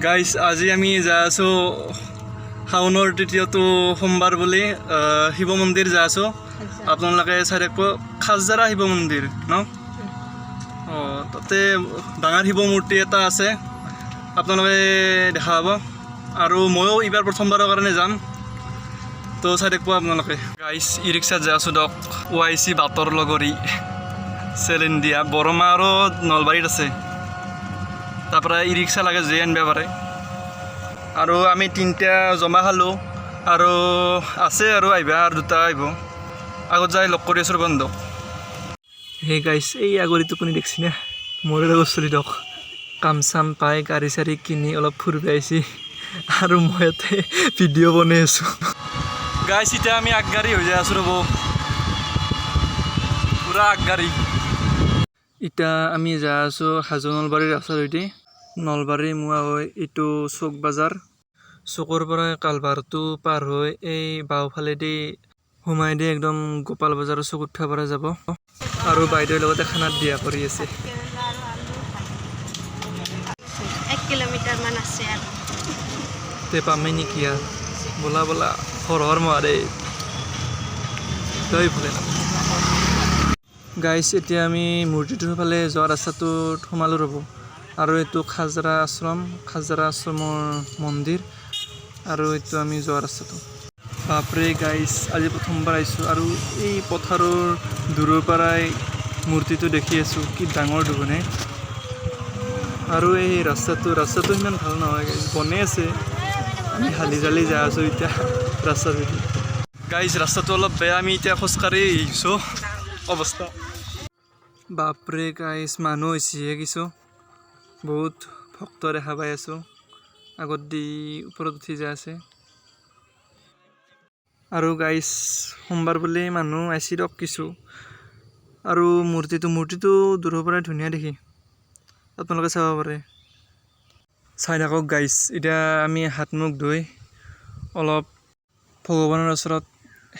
Guys আজি আমি যাই আছোঁ শাওনৰ তৃতীয়টো সোমবাৰ বুলি শিৱ মন্দিৰ যাই আছোঁ। আপোনালোকে চাই থাকিব খাজজাৰা শিৱ মন্দিৰ ন। তাতে ডাঙৰ শিৱ মূৰ্তি এটা আছে, আপোনালোকে দেখা পাব। আৰু ময়ো এইবাৰ প্ৰথমবাৰৰ কাৰণে যাম, তো চাই থাকিব আপোনালোকে। গাইজ ই ৰিক্সাত যাই আছোঁ দিয়ক, YC বাটৰ লগৰী চেলেন দিয়া বৰমা আৰু নলবাৰীত আছে। তাৰপৰা ই ৰিক্সা লাগে যে আনিব পাৰে। আৰু আমি তিনিটা জমা খালোঁ আৰু আছে আৰু আহিবা আৰু দুটা আহিব। আগত যাই লগ কৰি আছোঁ বন্ধ। সেই গাইছ এই আগৰিটো কোনে দেখছি না, মোৰে লগত চলি দিয়ক। কাম চাম পাই গাড়ী চাড়ী কিনি অলপ ফুৰিব আহিছে আৰু মই ইয়াতে ভিডিঅ' বনাই আছোঁ। গাইছ এতিয়া আমি আগগাড়ী হৈ যাই আছোঁ ৰ'ব, পূৰা আগগাড়ী। এতিয়া আমি যাই আছোঁ হাজো নলবাৰীৰ ৰাস্তাটোদি। নলবাৰী মোৱা হৈ এইটো চক বাজাৰ, চকৰ পৰা কালভাৰটো পাৰ হৈ এই বাওঁফালেদি সোমাই দি একদম গোপাল বজাৰৰ চকুত উঠিব পৰা যাব। আৰু বাইদেউৰ লগতে খানাত দিয়া কৰি আছে। 1 কিলোমিটাৰ মান আছে আৰু তে পামেই নেকি আৰু বোলা বোলা হৰ মহাদেৱ জয় ভোলেনাথ। গাইছ এতিয়া আমি মূৰ্তিটোৰ ফালে যোৱা ৰাস্তাটোত সোমালোঁ ৰ'ব। আৰু এইটো খাজৰা আশ্ৰমৰ মন্দিৰ, আৰু এইটো আমি যোৱা ৰাস্তাটো। বাপৰে গাইছ আজি প্ৰথমবাৰ আহিছোঁ আৰু এই পথাৰৰ দূৰৰ পৰাই মূৰ্তিটো দেখি আছোঁ, কি ডাঙৰ দুগুণে। আৰু এই ৰাস্তাটো ইমান ভাল নহয় গাইছ, বনাই আছে। আমি হালি জালি যাই আছোঁ এতিয়া ৰাস্তাটো। গাইছ ৰাস্তাটো অলপ বেয়া, আমি এতিয়া খোজকাঢ়ি আহিছোঁ অৱস্থা। বাপৰে গাইছ মানুহ হৈছেহে কিছু, বহুত ভক্ত দেখা পাই আছোঁ। আগত দি ওপৰত উঠি যাই আছে। আৰু গাইছ সোমবাৰ বুলি মানুহ আহিছে দিয়ক কিছু। আৰু মূৰ্তিটো দূৰৰ পৰাই ধুনীয়া দেখি, আপোনালোকে চাব পাৰে। চাই থাকক গাইছ। এতিয়া আমি হাত মুখ ধুই অলপ ভগৱানৰ ওচৰত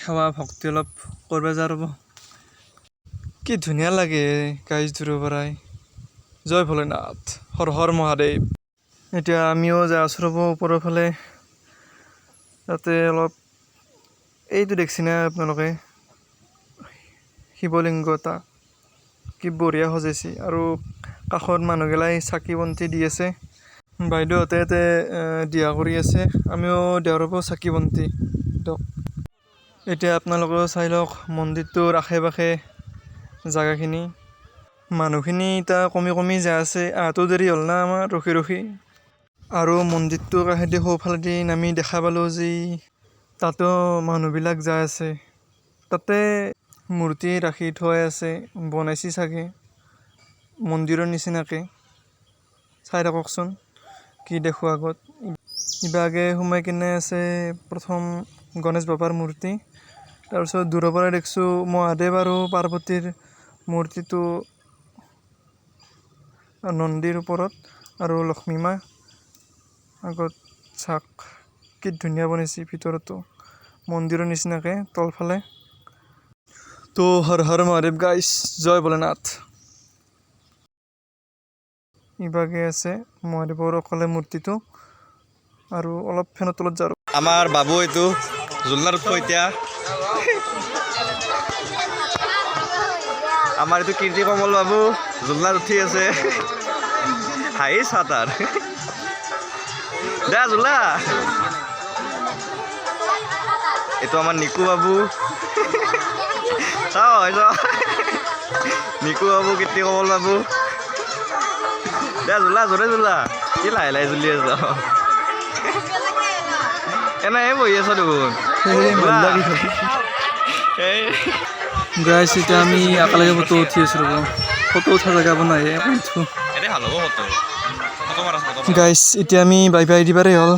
সেৱা ভক্তি অলপ কৰিব যাওঁ ৰ'ব। কি ধুনীয়া লাগে গাইছ দূৰৰ পৰাই। জয় ভোলেনাথ, হৰ মহাদেৱ। এতিয়া আমিও যাই আছোঁ ৰ'ব ওপৰৰ ফালে। তাতে অলপ এইটো দেখছি না আপোনালোকে, শিৱলিংগ এটা কি বঢ়িয়া সজাইছে। আৰু কাষত মানুহগিলাই চাকি বন্তি দি আছে, বাইদেউহঁতে ইয়াতে দিয়া কৰি আছে। আমিও দিওঁ ৰ'ব চাকি বন্তি দিয়ক। এতিয়া আপোনালোকেও চাই লওক মন্দিৰটোৰ আশে পাশে জেগাখিনি। মানুহখিনি এতিয়া কমি যাই আছে, আহাতো দেৰি হ'ল না আমাৰ ৰখি। আৰু মন্দিৰটোৰ কাষেদি সোঁফালেদি নামি দেখা পালোঁ যি তাতেও মানুহবিলাক যাই আছে। তাতে মূৰ্তি ৰাখি থোৱাই আছে, বনাইছে চাগে মন্দিৰৰ নিচিনাকৈ। চাই থাককচোন কি দেখোঁ আগত। ইবাগে সোমাই কিনে আছে প্ৰথম গণেশ বাবাৰ মূৰ্তি, তাৰপিছত দূৰৰ পৰা দেখিছোঁ মহাদেৱ আৰু পাৰ্বতীৰ মূৰ্তিটো নন্দীৰ ওপৰত, আৰু লক্ষ্মী মা আগত। চাক কি ধুনীয়া বনাইছে ভিতৰতো মন্দিৰৰ নিচিনাকৈ তলফালে। তো হৰ মহাদেৱ গাইছ, জয় ভোলেনাথ। ইবাগে আছে মহাদেৱৰ অকলে মূৰ্তিটো, আৰু অলপ ফেনৰ তলত যাওঁ। আমাৰ বাবু এইটো জোলনাত উঠব এতিয়া। আমাৰ এইটো কীৰ্তি কমল বাবু জোলনাত উঠি আছে, হাঁহি তাৰ দে জোলা। এইটো আমাৰ নিকু বাবু, নিকু বাবু, কীৰ্তি কমল বাবু। দে জোলা জোৰে জোলা, কি লাহে জুলি আছ এনেহে বহি আছ দেখোন। গাইছ এতিয়া আমি একেলগে ফটো উঠি আছোঁ ৰ'ব, ফটো উঠা জেগা বনাই গাইছ। এতিয়া আমি বাই দিবাৰে হ'ল।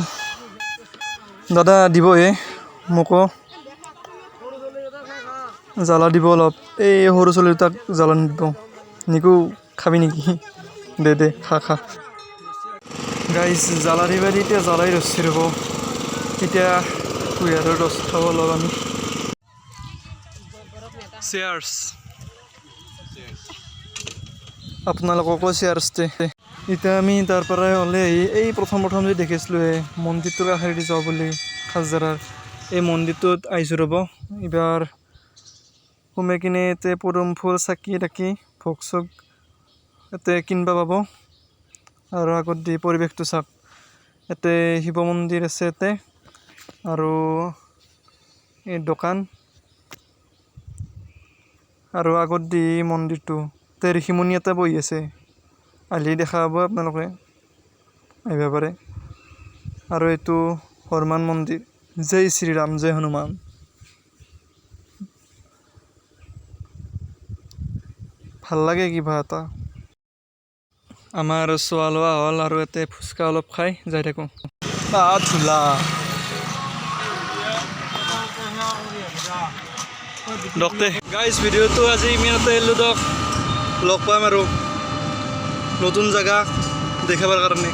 দাদা দিবহে মোকো জ্বালা দিব অলপ, এই সৰু ছোৱালী দুটাক জ্বালা নিদিব। নিকু খাবি নেকি? দে খা। গাইছ জ্বালা দিবা দি এতিয়া জ্বালাই ৰচি ৰ'ব। এতিয়া কুঁহিয়াৰৰ ৰস খাব লগ আমি। চেয়াৰ্ছ আপোনালোককো চেয়াৰ্ছ দে। এতিয়া আমি তাৰ পৰাই হ'লে এই প্ৰথম যে দেখিছিলোঁ এই মন্দিৰটোৰ কাষেদি যাওঁ বুলি খাজাৰাৰ এই মন্দিৰটোত আহিছোঁ ৰ'ব এইবাৰ সোমাই কিনে ইয়াতে পদুম ফুল চাকি তাকি ভোগ চোগ ইয়াতে কিনিব পাব আৰু আগত দি পৰিৱেশটো চাওক ইয়াতে শিৱ মন্দিৰ আছে ইয়াতে আৰু এই দোকান আৰু আগত দি মন্দিৰটো তে ঋষিমুনি এটা বহি আছে আহিলে দেখা পাব আপোনালোকে আহিব পাৰে আৰু এইটো হনুমান মন্দিৰ জয় শ্ৰীৰাম জয় হনুমান ভাল লাগে কিবা এটা আমাৰ চোৱা লোৱা হ'ল আৰু ইয়াতে ফুচকা অলপ খাই যাই থাকোঁ ঝোলা দকতে গাইজ ভিডিঅ'টো আজি ইমানতে এৰিলোঁ দক লগ পাম আৰু নতুন জেগা দেখাবৰ কাৰণে